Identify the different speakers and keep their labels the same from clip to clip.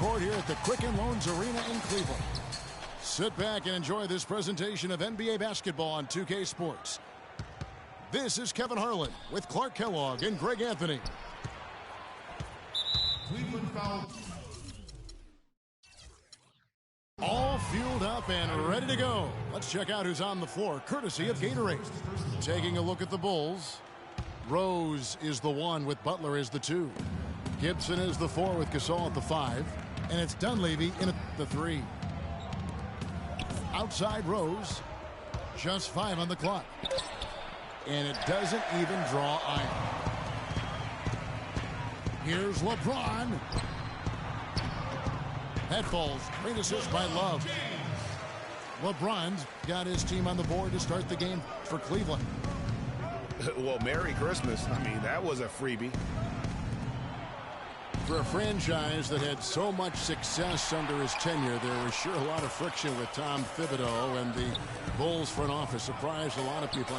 Speaker 1: court here at the Quicken Loans Arena in Cleveland. Sit back and enjoy this presentation of NBA basketball on 2K Sports. This is Kevin Harlan with Clark Kellogg and Greg Anthony.
Speaker 2: Cleveland foul.
Speaker 1: All fueled up and ready to go. Let's check out who's on the floor, courtesy of Gatorade. Taking a look at the Bulls. Rose is the 1 with Butler as the 2. Gibson is the 4 with Gasol at the 5. And it's Dunleavy in at the 3. Outside Rose. Just 5 on the clock. And it doesn't even draw iron. Here's LeBron. That falls. Great assist by Love. LeBron's got his team on the board to start the game for Cleveland.
Speaker 3: Well, Merry Christmas. I mean, that was a freebie.
Speaker 1: For a franchise that had so much success under his tenure, there was sure a lot of friction with Tom Thibodeau, and the Bulls front office surprised a lot of people.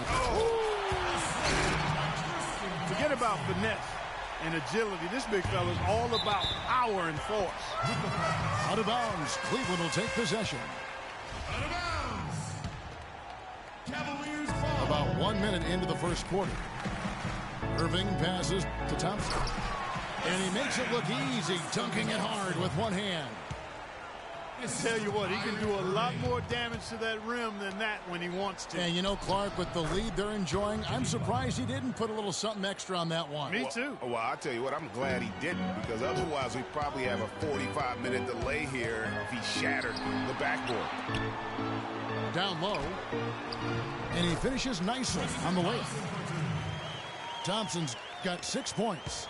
Speaker 4: Forget about finesse and agility. This big fella is all about power and force.
Speaker 1: Out of bounds. Cleveland will take possession.
Speaker 2: Out of bounds. Cavaliers ball.
Speaker 1: About 1 minute into the first quarter. Irving passes to Thompson. And he makes it look easy, dunking it hard with one hand.
Speaker 4: I tell you what, he can do a lot more damage to that rim than that when he wants to.
Speaker 1: And you know, Clark, with the lead they're enjoying, I'm surprised he didn't put a little something extra on that one.
Speaker 4: Me too.
Speaker 3: Well, I'll tell you what, I'm glad he didn't, because otherwise we probably have a 45-minute delay here if he shattered the backboard.
Speaker 1: Down low. And he finishes nicely on the layup. Thompson's got 6 points.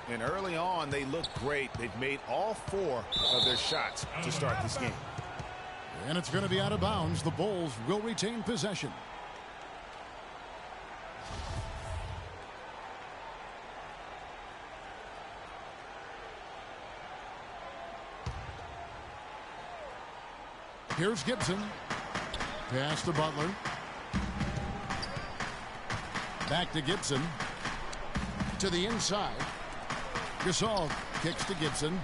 Speaker 3: And early on, they look great. They've made all 4 of their shots to start this game.
Speaker 1: And it's going to be out of bounds. The Bulls will retain possession. Here's Gibson. Pass to Butler. Back to Gibson. To the inside. Gasol kicks to Gibson.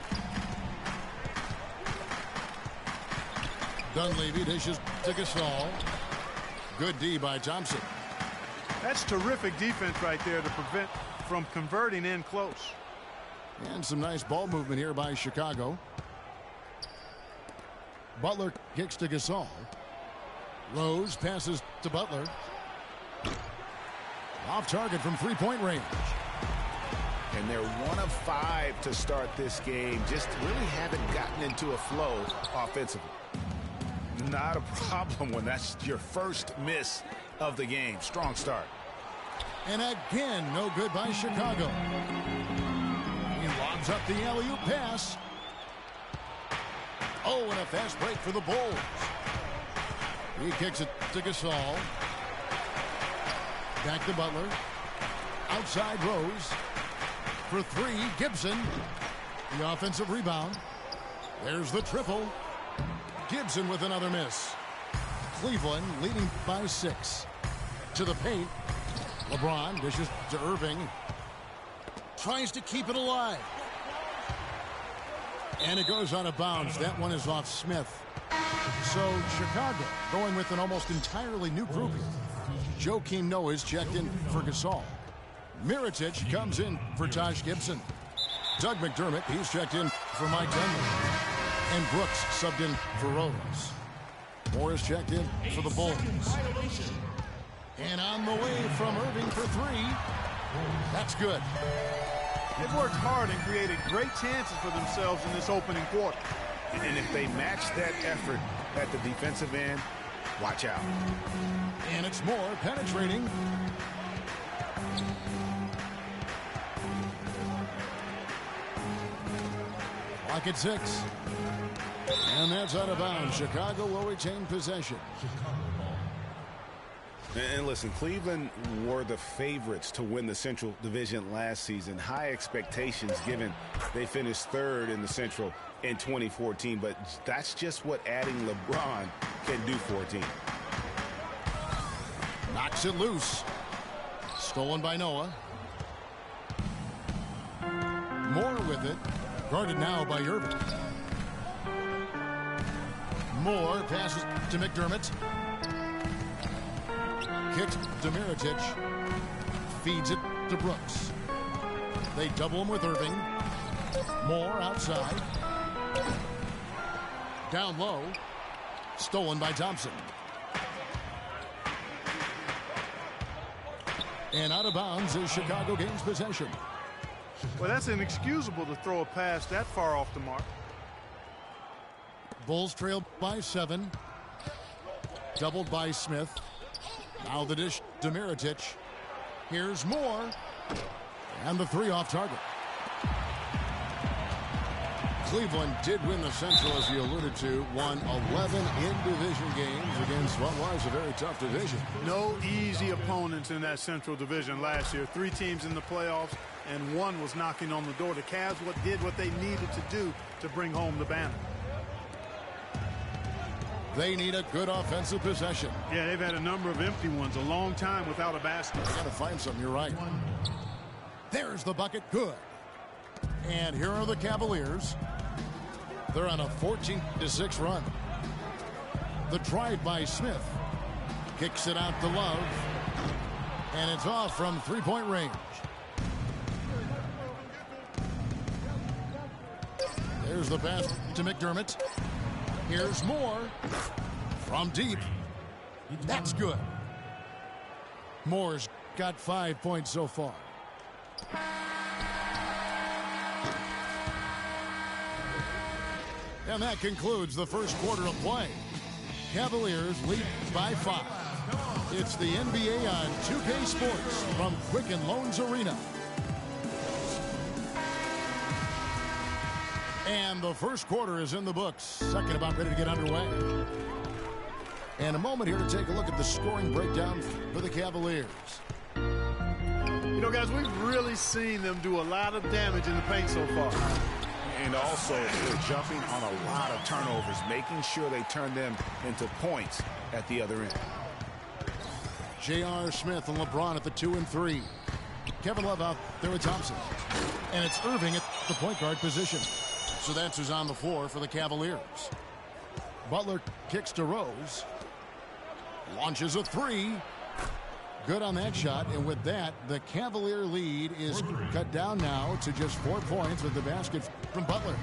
Speaker 1: Dunleavy dishes to Gasol. Good D by Thompson.
Speaker 4: That's terrific defense right there to prevent from converting in close.
Speaker 1: And some nice ball movement here by Chicago. Butler kicks to Gasol. Rose passes to Butler. Off target from three-point range.
Speaker 3: And they're 1 of 5 to start this game. Just really haven't gotten into a flow offensively. Not a problem when that's your first miss of the game. Strong start.
Speaker 1: And again, no good by Chicago. He lobs up the alley-oop pass. Oh, and a fast break for the Bulls. He kicks it to Gasol. Back to Butler. Outside Rose. For 3, Gibson. The offensive rebound. There's the triple. Gibson with another miss. Cleveland leading by 6. To the paint. LeBron dishes to Irving. Tries to keep it alive. And it goes out of bounds. That one is off Smith. So Chicago going with an almost entirely new group here. Joakim Noah's checked in for Gasol. Mirotic comes in for Taj Gibson. Doug McDermott, he's checked in for Mike Denver. And Brooks subbed in for Rose. Morris checked in for the Bulls. And on the way from Irving for 3. That's good.
Speaker 4: They've worked hard and created great chances for themselves in this opening quarter.
Speaker 3: And if they match that effort at the defensive end, watch out.
Speaker 1: And it's more penetrating. Clock at 6. And that's out of bounds. Chicago will retain possession.
Speaker 3: And listen, Cleveland were the favorites to win the Central Division last season. High expectations given they finished 3rd in the Central in 2014. But that's just what adding LeBron can do for a team.
Speaker 1: Knocks it loose. Stolen by Noah. Moore with it. Guarded now by Irving. Moore passes to McDermott. Kicks to Mirotic. Feeds it to Brooks. They double him with Irving. Moore outside. Down low. Stolen by Thompson. And out of bounds as Chicago gains possession.
Speaker 4: Well, that's inexcusable to throw a pass that far off the mark.
Speaker 1: Bulls trail by 7. Doubled by Smith. Now the dish to Mirotic. Here's Moore. And the 3 off target. Cleveland did win the Central, as you alluded to. Won 11 in-division games against what was a very tough division.
Speaker 4: No easy opponents in that Central Division last year. 3 teams in the playoffs, and 1 was knocking on the door. The Cavs did what they needed to do to bring home the banner.
Speaker 1: They need a good offensive possession.
Speaker 4: Yeah, they've had a number of empty ones, a long time without a basket.
Speaker 1: They got to find something, you're right. There's the bucket, good. And here are the Cavaliers. They're on a 14-6 run. The drive by Smith. Kicks it out to Love. And it's off from 3-point range. There's the pass to McDermott. Here's Moore. From deep. That's good. Moore's got 5 points so far. And that concludes the first quarter of play. Cavaliers lead by 5. It's the NBA on 2K Sports from Quicken Loans Arena. And the first quarter is in the books. Second about ready to get underway. And a moment here to take a look at the scoring breakdown for the Cavaliers.
Speaker 4: You know, guys, we've really seen them do a lot of damage in the paint so far.
Speaker 3: And also, they're jumping on a lot of turnovers, making sure they turn them into points at the other end.
Speaker 1: J.R. Smith and LeBron at the 2 and 3. Kevin Love out there with Thompson. And it's Irving at the point guard position. So that's who's on the floor for the Cavaliers. Butler kicks to Rose. Launches a 3. Good on that shot, and with that, the Cavalier lead is cut down now to just 4 points with the basket from Butler.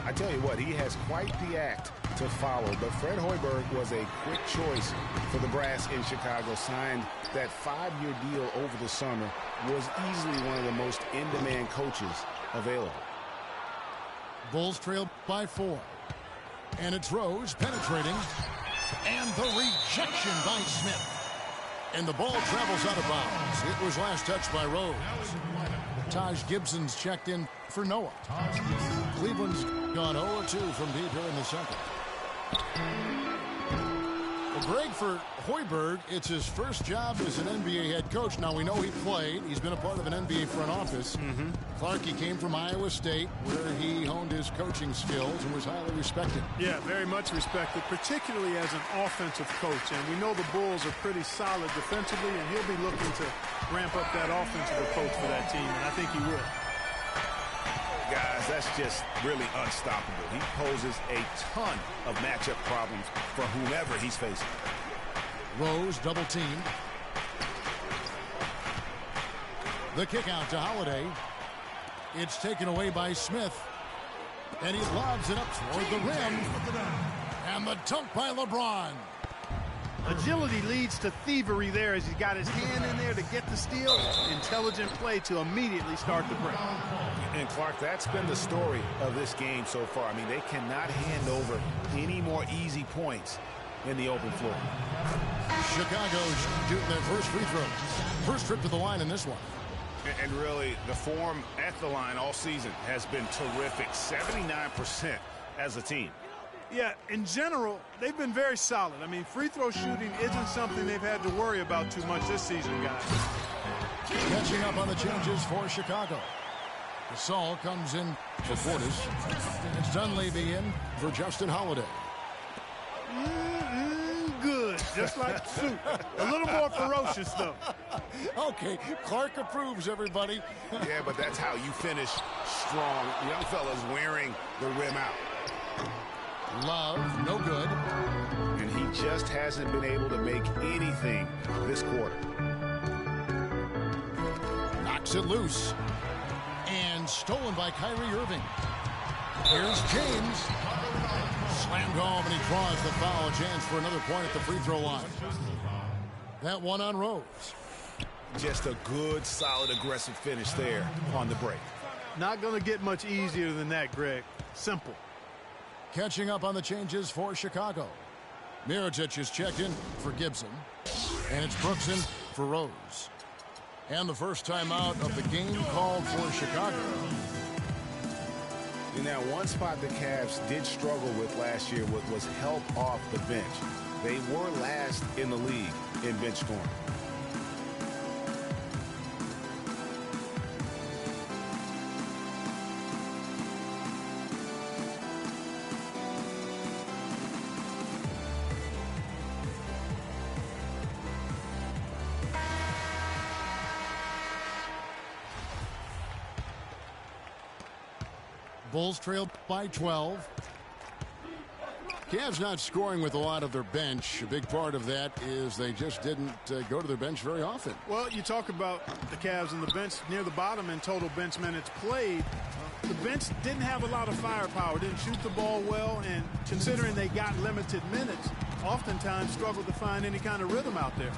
Speaker 3: I tell you what, he has quite the act to follow, but Fred Hoiberg was a quick choice for the brass in Chicago. Signed that 5-year deal over the summer. Was easily one of the most in-demand coaches available.
Speaker 1: Bulls trail by 4. And it's Rose penetrating. And the rejection by Smith. And the ball travels out of bounds. It was last touched by Rose. Taj Gibson's checked in for Noah. Cleveland's gone 0-2 from deep here in the second. Well, Greg, for Hoiberg, it's his first job as an NBA head coach. Now, we know he played. He's been a part of an NBA front office. Clarkey came from Iowa State, where he honed his coaching skills and was highly respected.
Speaker 4: Yeah, very much respected, particularly as an offensive coach. And we know the Bulls are pretty solid defensively, and he'll be looking to ramp up that offensive approach for that team, and I think he will.
Speaker 3: Guys, that's just really unstoppable. He poses a ton of matchup problems for whomever he's facing.
Speaker 1: Rose double teamed. The kick out to Holiday. It's taken away by Smith. And he lobs it up toward the rim. And the dunk by LeBron.
Speaker 4: Agility leads to thievery there as he's got his hand in there to get the steal. Intelligent play to immediately start the break.
Speaker 3: And Clark, that's been the story of this game so far. I mean, they cannot hand over any more easy points in the open floor.
Speaker 1: Chicago shooting their first free throw. First trip to the line in this one.
Speaker 3: And really, the form at the line all season has been terrific. 79% as a team.
Speaker 4: Yeah, in general, they've been very solid. I mean, free throw shooting isn't something they've had to worry about too much this season, guys.
Speaker 1: Catching up on the changes for Chicago. Gasol comes in for Portis. It's Dunleavy in for Justin Holiday.
Speaker 4: Good, just like soup. A little more ferocious, though.
Speaker 1: Okay, Clark approves, everybody.
Speaker 3: Yeah, but that's how you finish strong. Young fella's wearing the rim out.
Speaker 1: Love, no good.
Speaker 3: And he just hasn't been able to make anything this quarter.
Speaker 1: Knocks it loose. And stolen by Kyrie Irving. Here's James. Slammed home, and he draws the foul. A chance for another point at the free throw line. That one on Rose.
Speaker 3: Just a good, solid, aggressive finish there on the break.
Speaker 4: Not going to get much easier than that, Greg. Simple.
Speaker 1: Catching up on the changes for Chicago. Mirotic is checked in for Gibson. And it's Brooks in for Rose. And the first timeout of the game called for Chicago.
Speaker 3: And now one spot the Cavs did struggle with last year was help off the bench. They were last in the league in bench scoring.
Speaker 1: Bulls trailed by 12. Cavs not scoring with a lot of their bench. A big part of that is they just didn't go to their bench very often.
Speaker 4: Well, you talk about the Cavs and the bench near the bottom in total bench minutes played. The bench didn't have a lot of firepower, didn't shoot the ball well, and considering they got limited minutes, oftentimes struggled to find any kind of rhythm out there.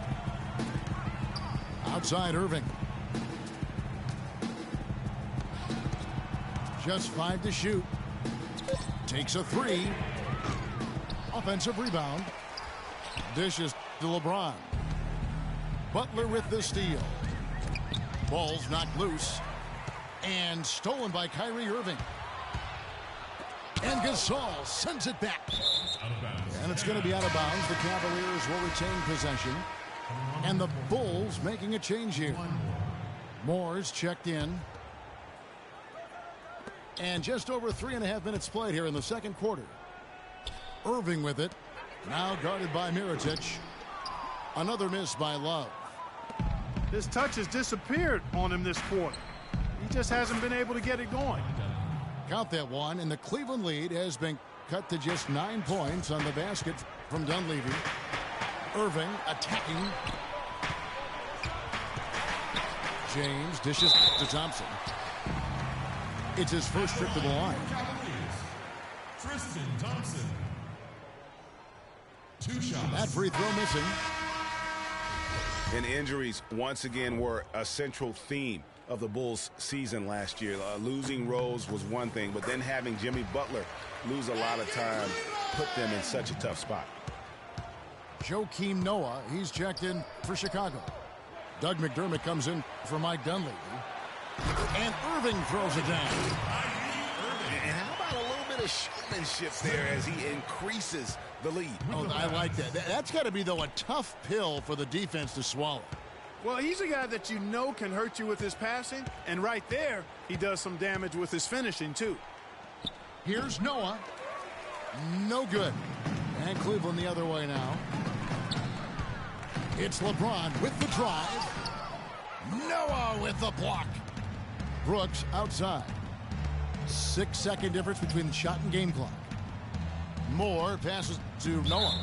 Speaker 1: Outside Irving. Just 5 to shoot. Takes a 3. Offensive rebound. Dishes to LeBron. Butler with the steal. Ball's knocked loose. And stolen by Kyrie Irving. And Gasol sends it back. And it's going to be out of bounds. The Cavaliers will retain possession. And the Bulls making a change here. Moore's checked in. And just over 3.5 minutes played here in the second quarter. Irving with it. Now guarded by Mirotic. Another miss by Love.
Speaker 4: His touch has disappeared on him this quarter. He just hasn't been able to get it going.
Speaker 1: Count that one, and the Cleveland lead has been cut to just 9 points on the basket from Dunleavy. Irving attacking. James dishes to Thompson. It's his first trip to the line.
Speaker 2: Tristan Thompson. 2 shots.
Speaker 1: That free throw missing.
Speaker 3: And injuries once again were a central theme of the Bulls season last year. Losing Rose was one thing, but then having Jimmy Butler lose a lot of time put them in such a tough spot.
Speaker 1: Joakim Noah, he's checked in for Chicago. Doug McDermott comes in for Mike Dunleavy. And Irving throws it down.
Speaker 3: And how about a little bit of showmanship there as he increases the lead?
Speaker 1: Oh, I like that. That's got to be, though, a tough pill for the defense to swallow.
Speaker 4: Well, he's a guy that you know can hurt you with his passing, and right there, he does some damage with his finishing, too.
Speaker 1: Here's Noah. No good. And Cleveland the other way now. It's LeBron with the drive. Noah with the block. Brooks outside. 6-second difference between the shot and game clock. Moore passes to Noah.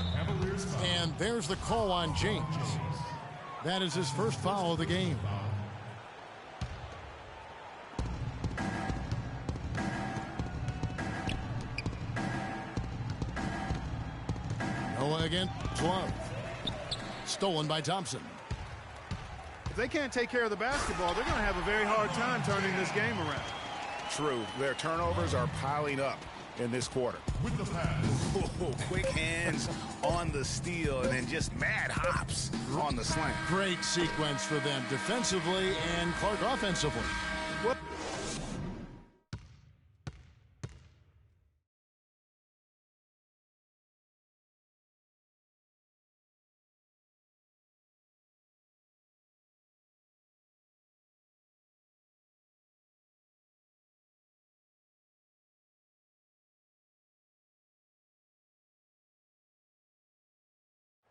Speaker 1: And there's the call on James. That is his first foul of the game. Noah again, 12. Stolen by Thompson.
Speaker 4: If they can't take care of the basketball, they're going to have a very hard time turning this game around.
Speaker 3: True. Their turnovers are piling up in this quarter.
Speaker 2: With the pass.
Speaker 3: Oh, quick hands on the steal and then just mad hops on the slant.
Speaker 1: Great sequence for them defensively and Clark offensively.
Speaker 4: What?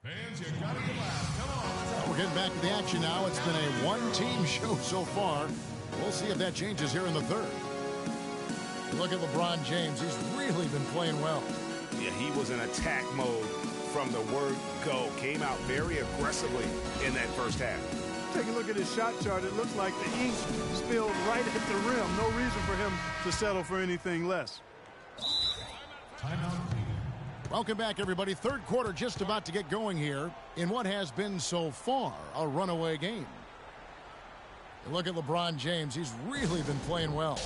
Speaker 2: Fans, you gotta get loud. Come on.
Speaker 1: We're getting back to the action now. It's been a one-team show so far. We'll see if that changes here in the third. Look at LeBron James. He's really been playing well.
Speaker 3: Yeah, he was in attack mode from the word go. Came out very aggressively in that first half.
Speaker 4: Take a look at his shot chart. It looks like the ink spilled right at the rim. No reason for him to settle for anything less.
Speaker 2: Timeout.
Speaker 1: Welcome back, everybody. Third quarter just about to get going here in what has been so far a runaway game. Look at LeBron James. He's really been playing well.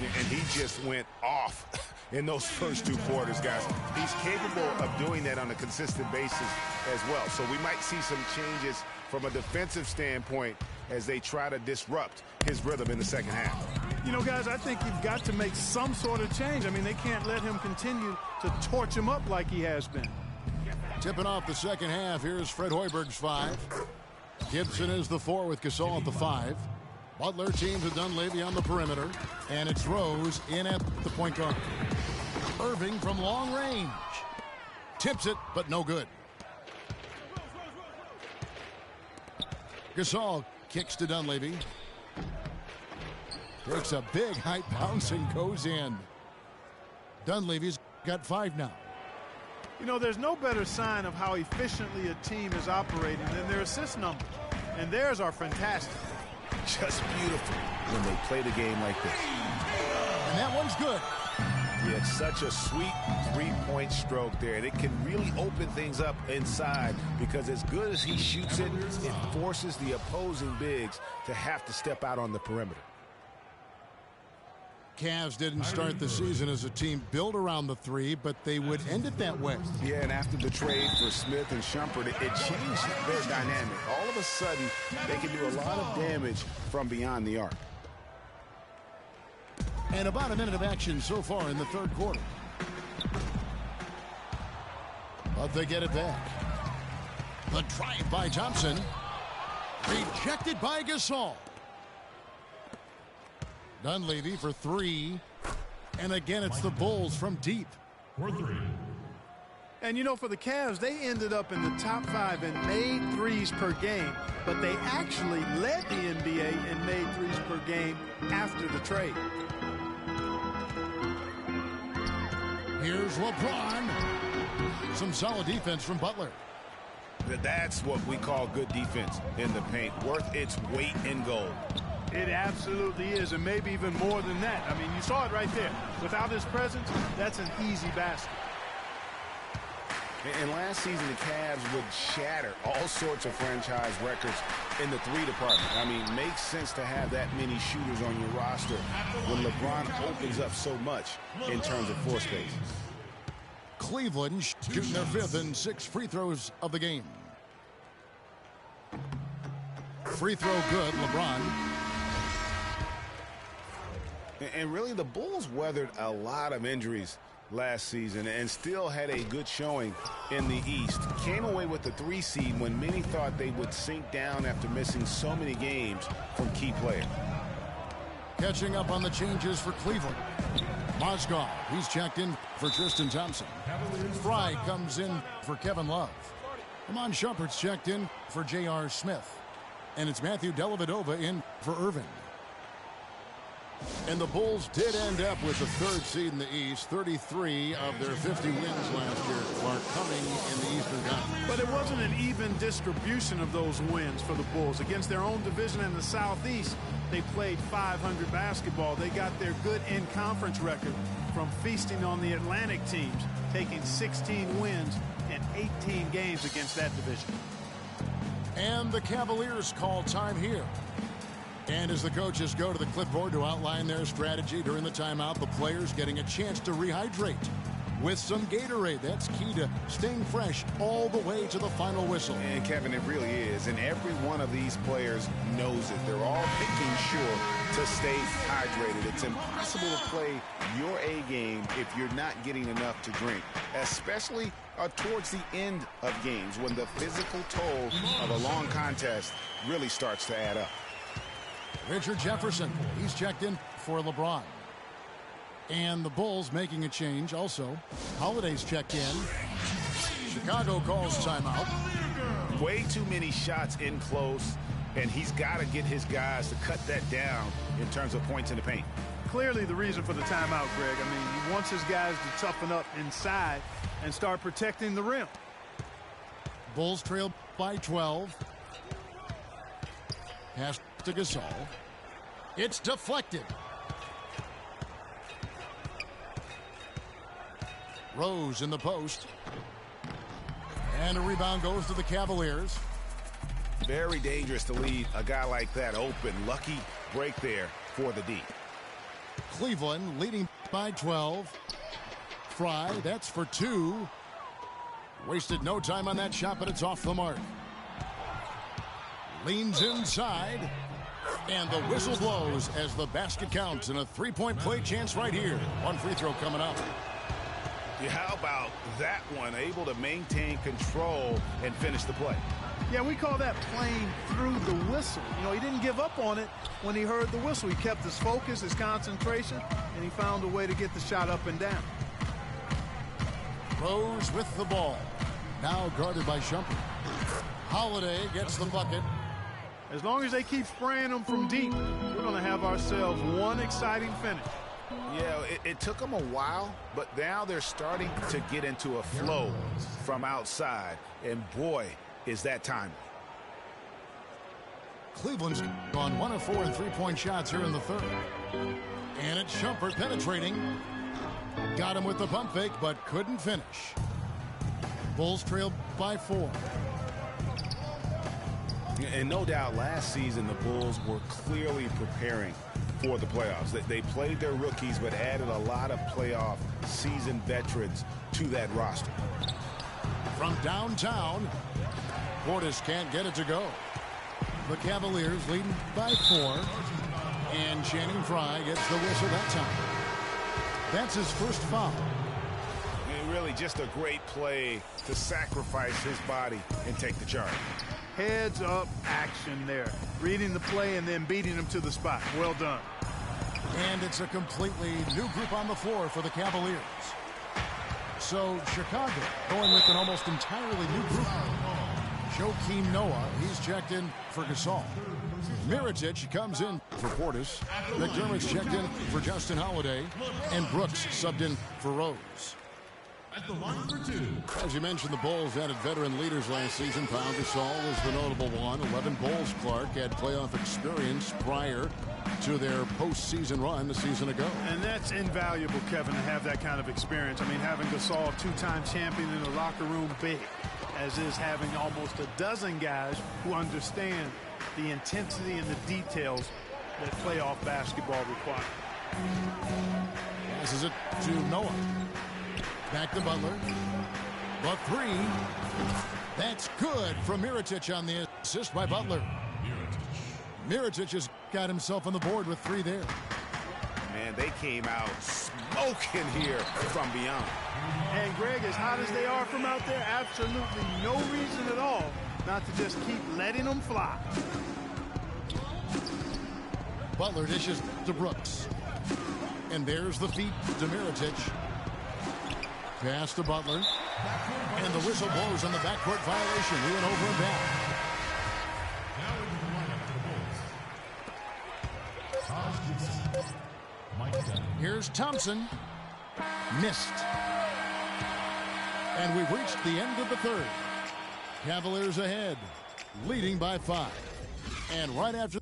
Speaker 3: And he just went off in those first two quarters, guys. He's capable of doing that on a consistent basis as well. So we might see some changes from a defensive standpoint as they try to disrupt his rhythm in the second half.
Speaker 4: You know, guys, I think you've got to make some sort of change. I mean, they can't let him continue to torch him up like he has been.
Speaker 1: Tipping off the second half, here's Fred Hoiberg's 5. Gibson is the 4 with Gasol at the 5. Butler teams with Dunleavy on the perimeter. And it's Rose in at the point guard. Irving from long range. Tips it, but no good. Gasol kicks to Dunleavy. Takes a big height bounce and goes in. Dunleavy's got 5 now.
Speaker 4: You know, there's no better sign of how efficiently a team is operating than their assist numbers. And theirs are fantastic.
Speaker 3: Just beautiful when they play the game like this.
Speaker 1: And that one's good.
Speaker 3: Yeah, it's such a sweet three-point stroke there. And it can really open things up inside because as good as he shoots it, it forces the opposing bigs to have to step out on the perimeter.
Speaker 1: Cavs didn't start the season as a team built around the 3, but they would end it that way.
Speaker 3: Yeah, and after the trade for Smith and Shumpert, it changed their dynamic. All of a sudden, they can do a lot of damage from beyond the arc.
Speaker 1: And about a minute of action so far in the third quarter. But they get it back. The drive by Thompson. Rejected by Gasol. Dunleavy for 3. And again, it's the Bulls from deep.
Speaker 2: For 3.
Speaker 4: And, you know, for the Cavs, they ended up in the top 5 and made threes per game. But they actually led the NBA and made threes per game after the trade.
Speaker 1: Here's LeBron. Some solid defense from Butler.
Speaker 3: That's what we call good defense in the paint. Worth its weight in gold.
Speaker 4: It absolutely is, and maybe even more than that. I mean, you saw it right there. Without his presence, that's an easy basket.
Speaker 3: And last season, the Cavs would shatter all sorts of franchise records in the 3 department. I mean, makes sense to have that many shooters on your roster when LeBron opens up so much in terms of floor space.
Speaker 1: Cleveland shooting their 5th and 6th free throws of the game. Free throw good, LeBron.
Speaker 3: And really, the Bulls weathered a lot of injuries last season and still had a good showing in the East. Came away with the 3 seed when many thought they would sink down after missing so many games from key players.
Speaker 1: Catching up on the changes for Cleveland. Mozgov, he's checked in for Tristan Thompson. Fry comes in for Kevin Love. Amon Shumpert's checked in for J.R. Smith. And it's Matthew Dellavedova in for Irving. And the Bulls did end up with the 3rd seed in the East. 33 of their 50 wins last year are coming in the Eastern Conference.
Speaker 4: But it wasn't an even distribution of those wins for the Bulls. Against their own division in the Southeast, they played 500 basketball. They got their good in-conference record from feasting on the Atlantic teams, taking 16 wins in 18 games against that division.
Speaker 1: And the Cavaliers call time here. And as the coaches go to the clipboard to outline their strategy during the timeout, the players getting a chance to rehydrate with some Gatorade. That's key to staying fresh all the way to the final whistle.
Speaker 3: And Kevin, it really is. And every one of these players knows it. They're all making sure to stay hydrated. It's impossible to play your A game if you're not getting enough to drink, especially towards the end of games when the physical toll of a long contest really starts to add up.
Speaker 1: Richard Jefferson, he's checked in for LeBron. And the Bulls making a change also. Holiday's checked in. Chicago calls timeout.
Speaker 3: Way too many shots in close, and he's got to get his guys to cut that down in terms of points in the paint.
Speaker 4: Clearly the reason for the timeout, Greg. I mean, he wants his guys to toughen up inside and start protecting the rim.
Speaker 1: Bulls trail by 12. Pass to Gasol. It's deflected. Rose in the post. And a rebound goes to the Cavaliers.
Speaker 3: Very dangerous to leave a guy like that open. Lucky break there for the D.
Speaker 1: Cleveland leading by 12. Fry, that's for 2. Wasted no time on that shot, but it's off the mark. Leans inside. And the whistle blows as the basket counts, and a three-point play chance right here. One free throw coming up.
Speaker 3: Yeah, how about that one? Able to maintain control and finish the play.
Speaker 4: Yeah, we call that playing through the whistle. You know, he didn't give up on it when he heard the whistle. He kept his focus, his concentration, and he found a way to get the shot up and down.
Speaker 1: Rose with the ball. Now guarded by Shumpert. Holiday gets the bucket.
Speaker 4: As long as they keep spraying them from deep, we're going to have ourselves one exciting finish.
Speaker 3: Yeah, it took them a while, but now they're starting to get into a flow from outside. And boy, is that timely.
Speaker 1: Cleveland's gone 1 of 4 in three-point shots here in the third. And it's Shumpert penetrating. Got him with the pump fake, but couldn't finish. Bulls trail by 4.
Speaker 3: And no doubt last season the Bulls were clearly preparing for the playoffs. They played their rookies but added a lot of playoff seasoned veterans to that roster.
Speaker 1: From downtown, Portis can't get it to go. The Cavaliers leading by 4. And Channing Frye gets the whistle that time. That's his first foul.
Speaker 3: And really just a great play to sacrifice his body and take the charge.
Speaker 4: Heads up action there. Reading the play and then beating him to the spot. Well done.
Speaker 1: And it's a completely new group on the floor for the Cavaliers. So Chicago going with an almost entirely new group. Joakim Noah, he's checked in for Gasol. Mirotic comes in for Portis. McDermott's checked in for Justin Holiday. And Brooks subbed in for Rose.
Speaker 2: At the line for 2.
Speaker 1: As you mentioned, the Bulls added veteran leaders last season. Pau Gasol was the notable one. 11 Bulls Clark had playoff experience prior to their postseason run a season ago.
Speaker 4: And that's invaluable, Kevin, to have that kind of experience. I mean, having Gasol, 2-time champion in the locker room, big, as is having almost a dozen guys who understand the intensity and the details that playoff basketball requires.
Speaker 1: Passes it to Noah. Back to Butler. The 3. That's good from Mirotic on the assist by Butler. Mirotic has got himself on the board with 3 there.
Speaker 3: Man, they came out smoking here from beyond.
Speaker 4: And Greg, as hot as they are from out there, absolutely no reason at all not to just keep letting them fly.
Speaker 1: Butler dishes to Brooks. And there's the feed to Mirotic. Pass to Butler. And the whistle blows on the backcourt violation. He went over and back.
Speaker 2: Now into the lineup for the Bulls. Taj Gibson. Mike Dunn.
Speaker 1: Here's Thompson. Missed. And we've reached the end of the third. Cavaliers ahead, leading by 5. And right after...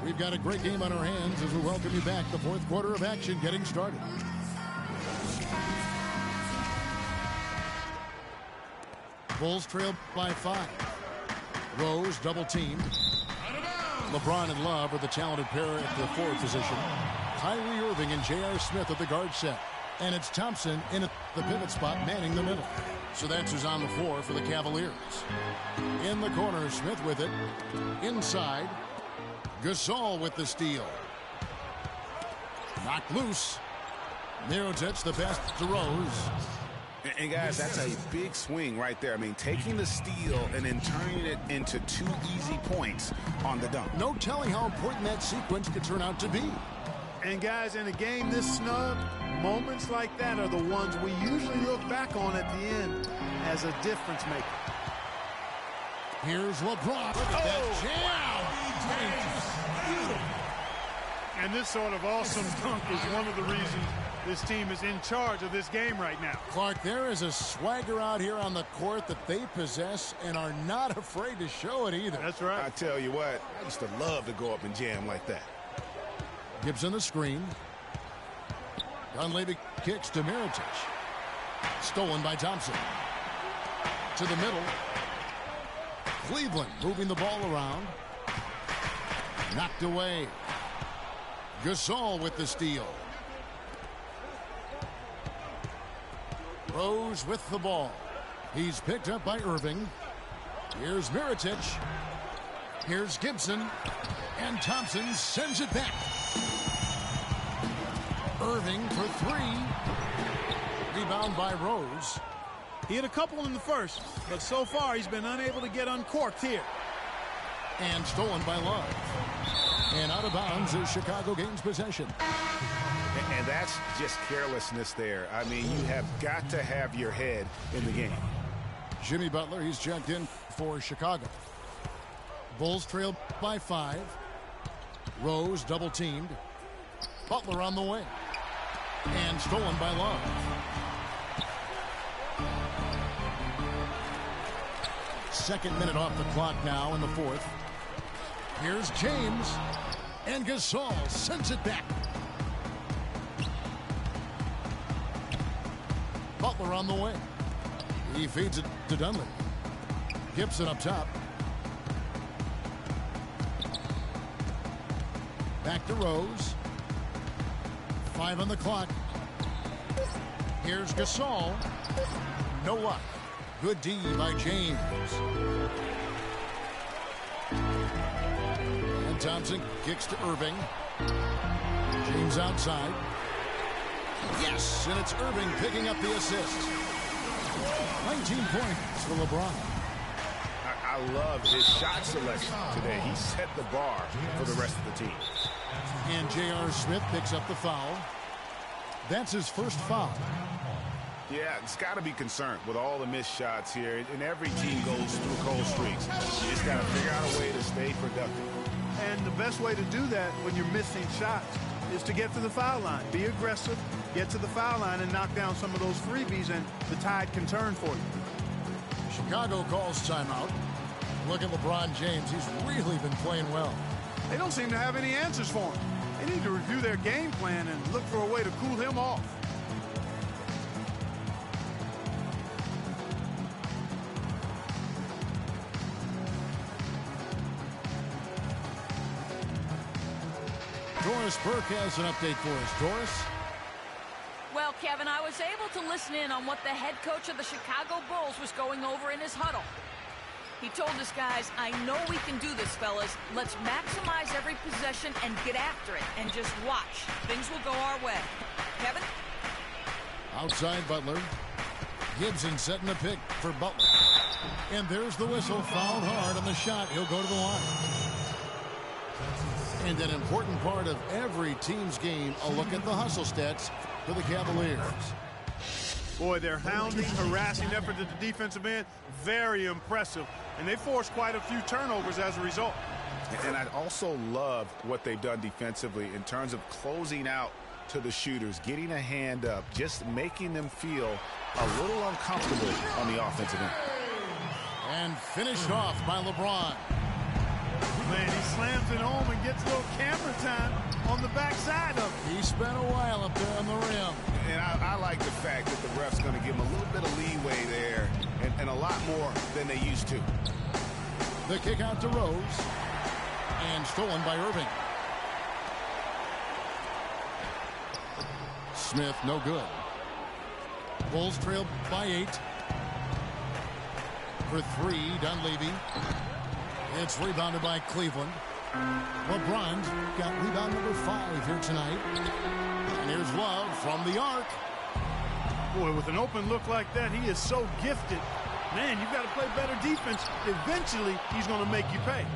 Speaker 1: We've got a great game on our hands as we welcome you back. The fourth quarter of action getting started. Bulls trail by 5. Rose double teamed. LeBron and Love are the talented pair at the forward position. Kyrie Irving and J.R. Smith at the guard set. And it's Thompson in at the pivot spot manning the middle. So that's who's on the floor for the Cavaliers. In the corner, Smith with it. Inside. Gasol with the steal. Knocked loose. Mirotic the pass to Rose.
Speaker 3: And guys, that's a big swing right there. I mean, taking the steal and then turning it into 2 easy points on the dunk.
Speaker 1: No telling how important that sequence could turn out to be.
Speaker 4: And guys, in a game this snug, moments like that are the ones we usually look back on at the end as a difference maker.
Speaker 1: Here's LeBron. Look at that jam.
Speaker 4: And this sort of awesome dunk is one of the reasons this team is in charge of this game right now.
Speaker 1: Clark, there is a swagger out here on the court that they possess and are not afraid to show it either.
Speaker 4: That's right.
Speaker 3: I tell you what, I used to love to go up and jam like that.
Speaker 1: Gibson the screen. Dunleavy kicks to Mirotic. Stolen by Thompson. To the middle. Cleveland moving the ball around. Knocked away. Gasol with the steal. Rose with the ball. He's picked up by Irving. Here's Mirotic. Here's Gibson. And Thompson sends it back. Irving for three. Rebound by Rose.
Speaker 4: He had a couple in the first, but so far he's been unable to get uncorked here.
Speaker 1: And stolen by Love. And out of bounds as Chicago gains possession.
Speaker 3: And that's just carelessness there. I mean, you have got to have your head in the game.
Speaker 1: Jimmy Butler, he's checked in for Chicago. Bulls trail by 5. Rose double teamed. Butler on the way. And stolen by Love. Second minute off the clock now in the fourth. Here's James. And Gasol sends it back. Butler on the way. He feeds it to Dunleavy. Gibson up top. Back to Rose. 5 on the clock. Here's Gasol. No luck. Good D by James. And Thompson kicks to Irving. James outside. Yes, and it's Irving picking up the assist. 19 points for LeBron.
Speaker 3: I love his shot selection today. He set the bar for the rest of the team.
Speaker 1: And J.R. Smith picks up the foul. That's his first foul.
Speaker 3: Yeah, it's got to be concerned with all the missed shots here. And every team goes through cold streaks. You just got to figure out a way to stay productive.
Speaker 4: And the best way to do that when you're missing shots is to get to the foul line. Be aggressive, get to the foul line, and knock down some of those freebies, and the tide can turn for you.
Speaker 1: Chicago calls timeout. Look at LeBron James. He's really been playing well.
Speaker 4: They don't seem to have any answers for him. They need to review their game plan and look for a way to cool him off.
Speaker 1: Doris Burke has an update for us. Doris?
Speaker 5: Well, Kevin, I was able to listen in on what the head coach of the Chicago Bulls was going over in his huddle. He told his guys, I know we can do this, fellas. Let's maximize every possession and get after it. And just watch. Things will go our way. Kevin?
Speaker 1: Outside Butler. Gibson setting the pick for Butler. And there's the whistle. Fouled hard on the shot. He'll go to the line. And an important part of every team's game, a look at the hustle stats for the Cavaliers.
Speaker 4: Boy, their hounding, harassing effort at the defensive end, very impressive. And they forced quite a few turnovers as a result.
Speaker 3: And I also love what they've done defensively in terms of closing out to the shooters, getting a hand up, just making them feel a little uncomfortable on the offensive end.
Speaker 1: And finished off by LeBron.
Speaker 4: Man, he slams it home and gets a little camera time on the backside of it.
Speaker 1: He spent a while up there on the rim.
Speaker 3: And I like the fact that the ref's going to give him a little bit of leeway there and a lot more than they used to.
Speaker 1: The kick out to Rose. And stolen by Irving. Smith, no good. Bulls trail by 8. For 3, Dunleavy. It's rebounded by Cleveland. LeBron's got rebound number 5 here tonight. And here's Love from the arc.
Speaker 4: Boy, with an open look like that, he is so gifted. Man, you've got to play better defense. Eventually, he's going to make you pay.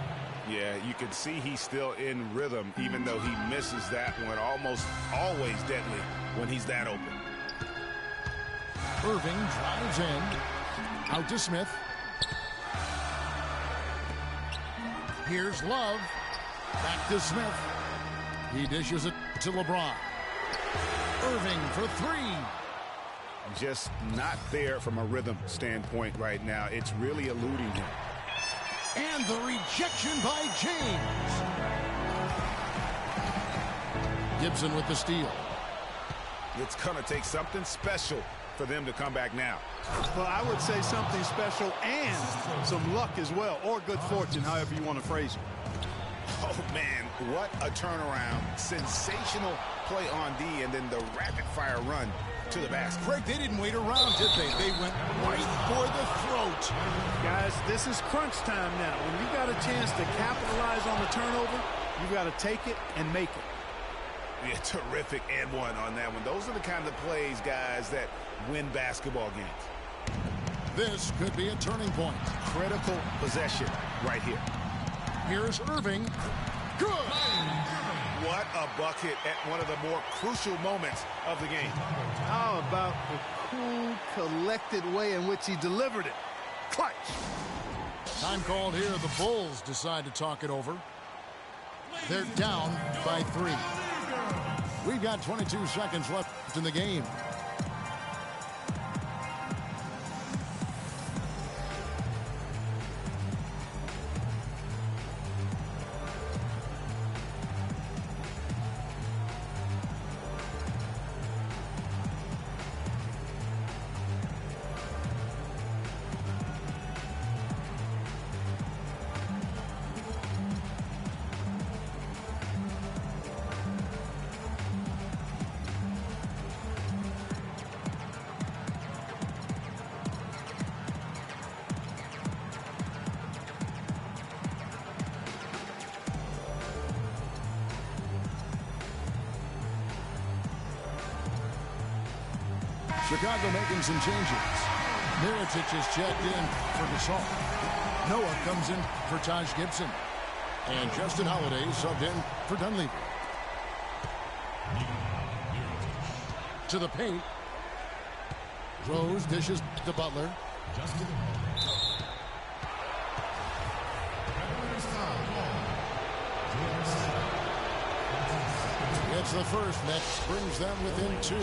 Speaker 3: Yeah, you can see he's still in rhythm, even though he misses that one. Almost always deadly when he's that open.
Speaker 1: Irving drives in. Out to Smith. Here's Love. Back to Smith. He dishes it to LeBron. Irving for three.
Speaker 3: Just not there from a rhythm standpoint right now. It's really eluding him.
Speaker 1: And the rejection by James. Gibson with the steal.
Speaker 3: It's going to take something special for them to come back now.
Speaker 4: Well, I would say something special and some luck as well, or good fortune, however you want to phrase it.
Speaker 3: Oh, man, what a turnaround. Sensational play on D, and then the rapid-fire run to the basket.
Speaker 1: Craig, they didn't wait around, did they? They went right for the throat.
Speaker 4: Guys, this is crunch time now. When you got a chance to capitalize on the turnover, you got to take it and make it.
Speaker 3: Yeah, terrific and one on that one. Those are the kind of plays, guys, that win basketball games.
Speaker 1: This could be a turning point.
Speaker 3: Critical possession right here.
Speaker 1: Here's Irving. Good.
Speaker 3: What a bucket at one of the more crucial moments of the game.
Speaker 4: How about the cool, collected way in which he delivered it? Clutch.
Speaker 1: Time called here. The Bulls decide to talk it over. They're down by 3. We've got 22 seconds left in the game. Chicago making some changes. Mirotic is checked in for Gasol. Noah comes in for Taj Gibson. And Justin Holiday subbed in for Dunleavy. To the paint. Rose dishes to Butler.
Speaker 2: Justin.
Speaker 1: Gets the first. That brings them within 2.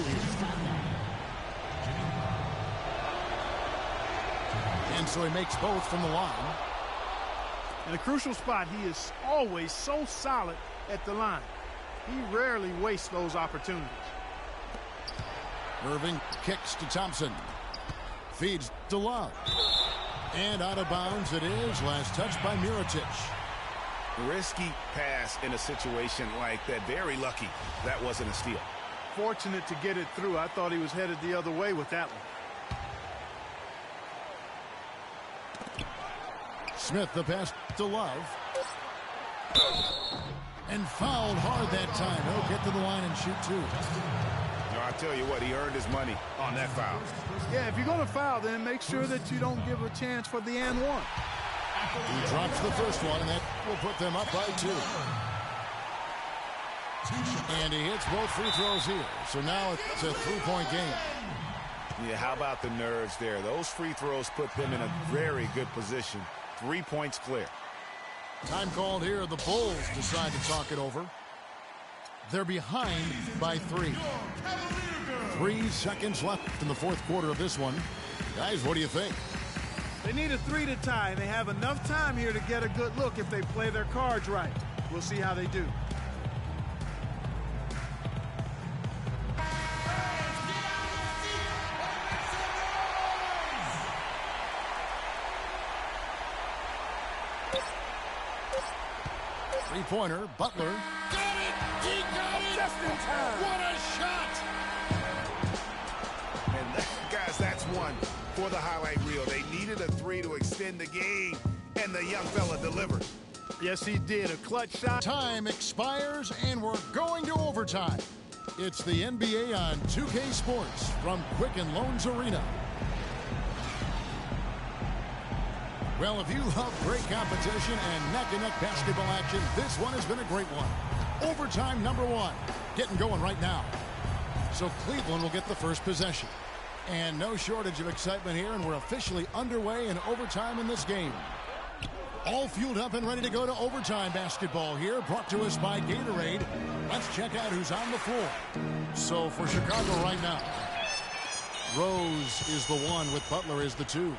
Speaker 1: And so he makes both from the line.
Speaker 4: In a crucial spot, he is always so solid at the line. He rarely wastes those opportunities.
Speaker 1: Irving kicks to Thompson. Feeds to Love. And out of bounds it is. Last touch by Mirotic.
Speaker 3: Risky pass in a situation like that. Very lucky that wasn't a steal.
Speaker 4: Fortunate to get it through. I thought he was headed the other way with that one.
Speaker 1: Smith the pass to Love. And fouled hard that time. He'll get to the line and shoot 2.
Speaker 3: No, I tell you what, he earned his money on that foul.
Speaker 4: Yeah, if you're going to foul, then make sure that you don't give a chance for the and one.
Speaker 1: He drops the first one, and that will put them up by 2. And he hits both free throws here. So now it's a 3-point game.
Speaker 3: Yeah, how about the nerves there? Those free throws put them in a very good position. 3 points clear.
Speaker 1: Time called here. The Bulls decide to talk it over. They're behind by 3. 3 seconds left in the fourth quarter of this one. Guys, what do you think?
Speaker 4: They need a 3 to tie, and they have enough time here to get a good look if they play their cards right. We'll see how they do.
Speaker 1: Three-pointer, Butler. Got it! He got it! Just in time! What a shot!
Speaker 3: And guys, that's one for the highlight reel. They needed a 3 to extend the game, and the young fella delivered.
Speaker 4: Yes, he did. A clutch shot.
Speaker 1: Time expires, and we're going to overtime. It's the NBA on 2K Sports from Quicken Loans Arena. Well, if you love great competition and neck-and-neck basketball action, this one has been a great one. Overtime number 1. Getting going right now. So Cleveland will get the first possession. And no shortage of excitement here, and we're officially underway in overtime in this game. All fueled up and ready to go to overtime basketball here, brought to us by Gatorade. Let's check out who's on the floor. So for Chicago right now, Rose is the 1 with Butler as the 2.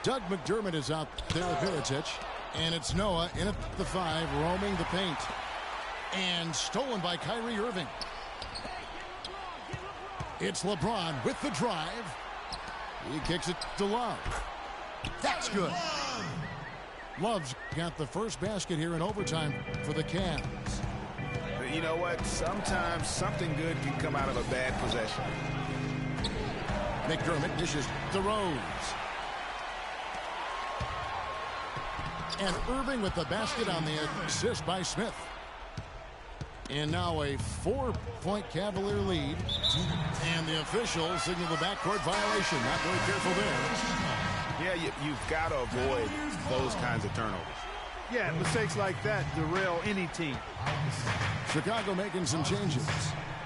Speaker 1: Doug McDermott is out there at Mirotic. And it's Noah in at the 5, roaming the paint. And stolen by Kyrie Irving. It's LeBron with the drive. He kicks it to Love. That's good. Love's got the first basket here in overtime for the Cavs.
Speaker 3: You know what? Sometimes something good can come out of a bad possession.
Speaker 1: McDermott dishes to Rose. And Irving with the basket on the assist by Smith. And now a 4-point Cavalier lead. And the officials signal the backcourt violation. Not very careful there.
Speaker 3: Yeah, you've got to avoid those kinds of turnovers.
Speaker 4: Yeah, mistakes like that derail any team.
Speaker 1: Chicago making some changes.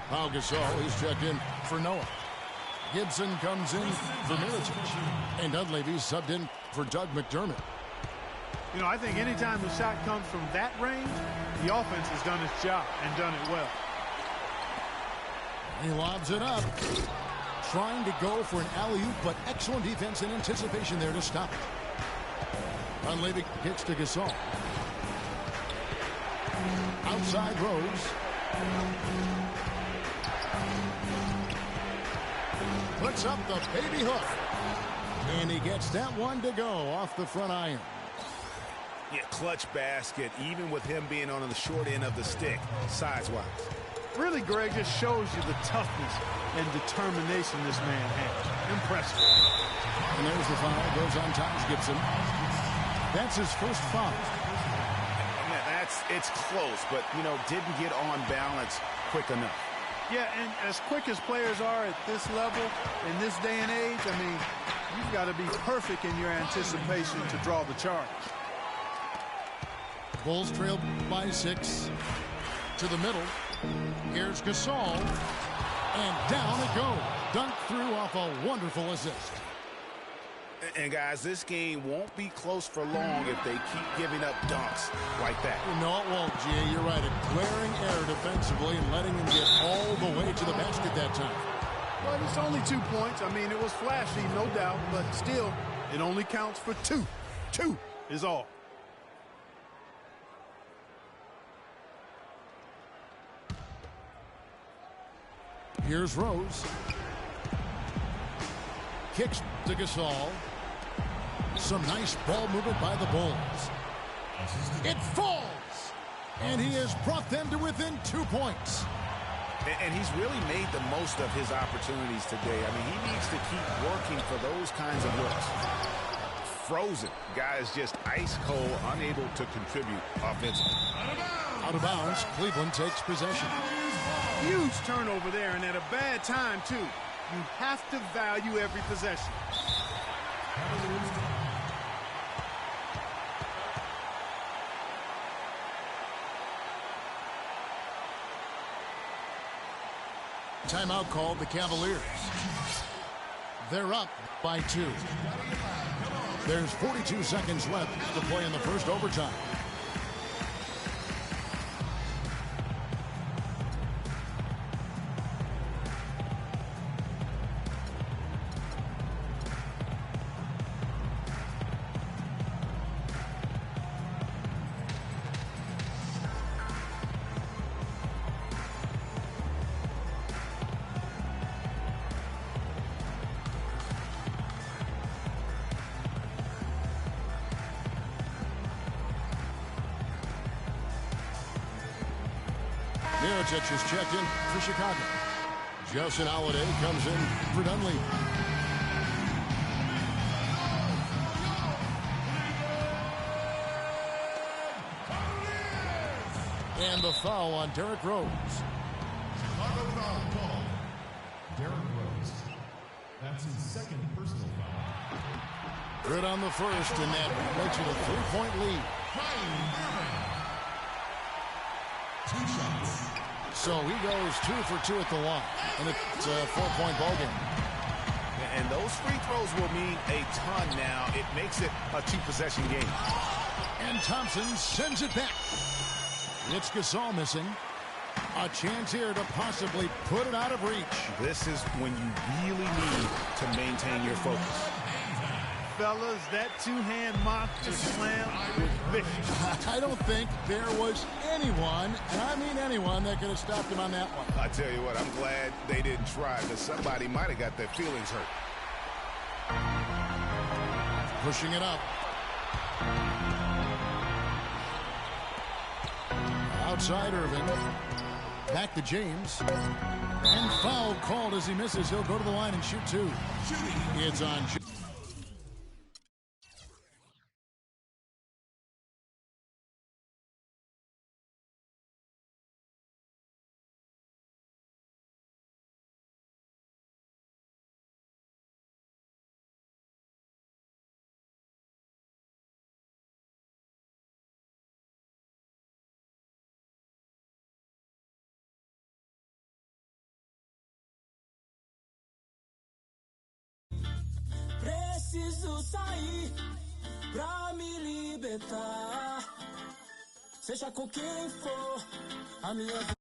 Speaker 1: Pau Gasol, he's checked in for Noah. Gibson comes in for Mirotic. And Dunleavy's subbed in for Doug McDermott.
Speaker 4: You know, I think anytime the shot comes from that range, the offense has done its job and done it well.
Speaker 1: He lobs it up. Trying to go for an alley-oop, but excellent defense and anticipation there to stop it. Dunleavy kicks to Gasol. Outside Rose. Puts up the baby hook. And he gets that one to go off the front iron.
Speaker 3: Yeah, clutch basket, even with him being on the short end of the stick, size-wise.
Speaker 4: Really, Greg, just shows you the toughness and determination this man has. Impressive.
Speaker 1: And there's the foul. Goes on Taj Gibson. That's his first foul.
Speaker 3: Yeah, it's close, but, you know, didn't get on balance quick enough.
Speaker 4: Yeah, and as quick as players are at this level, in this day and age, I mean, you've got to be perfect in your anticipation to draw the charge.
Speaker 1: Bulls trail by 6 to the middle. Here's Gasol. And down it goes. Dunked through off a wonderful assist.
Speaker 3: And, guys, this game won't be close for long if they keep giving up dunks like that.
Speaker 1: No, it won't, G. You're right. A glaring error defensively and letting him get all the way to the basket that time.
Speaker 4: Well, it's only 2 points. I mean, it was flashy, no doubt, but still, it only counts for 2. 2 is all.
Speaker 1: Here's Rose. Kicks to Gasol. Some nice ball movement by the Bulls. It falls! And he has brought them to within 2 points.
Speaker 3: And he's really made the most of his opportunities today. I mean, he needs to keep working for those kinds of looks. Frozen. Guys just ice cold, unable to contribute offensively.
Speaker 1: Out of bounds, Cleveland takes possession.
Speaker 4: Huge turnover there, and at a bad time, too. You have to value every possession.
Speaker 1: Timeout called the Cavaliers. They're up by 2. There's 42 seconds left to play in the first overtime. Mirotic is checked in for Chicago. Justin Holiday comes in for Dunleavy. And the foul on Derrick Rose.
Speaker 2: Chicago foul called. Derrick Rose. That's his second personal foul.
Speaker 1: Good on the first, and that makes it a 3-point lead. So he goes 2 for 2 at the line, and it's a 4-point ball game.
Speaker 3: And those free throws will mean a ton now. It makes it a 2-possession game.
Speaker 1: And Thompson sends it back. It's Gasol missing. A chance here to possibly put it out of reach.
Speaker 3: This is when you really need to maintain your focus.
Speaker 4: Fellas, that two-hand monster slam was vicious.
Speaker 1: I don't think there was anyone, and I mean anyone, that could have stopped him on that one.
Speaker 3: I tell you what, I'm glad they didn't try, because somebody might have got their feelings hurt.
Speaker 1: Pushing it up. Outside Irving. Back to James. And foul called as he misses. He'll go to the line and shoot 2. It's on.
Speaker 6: Preciso sair pra me libertar. Seja com quem for, a minha vida.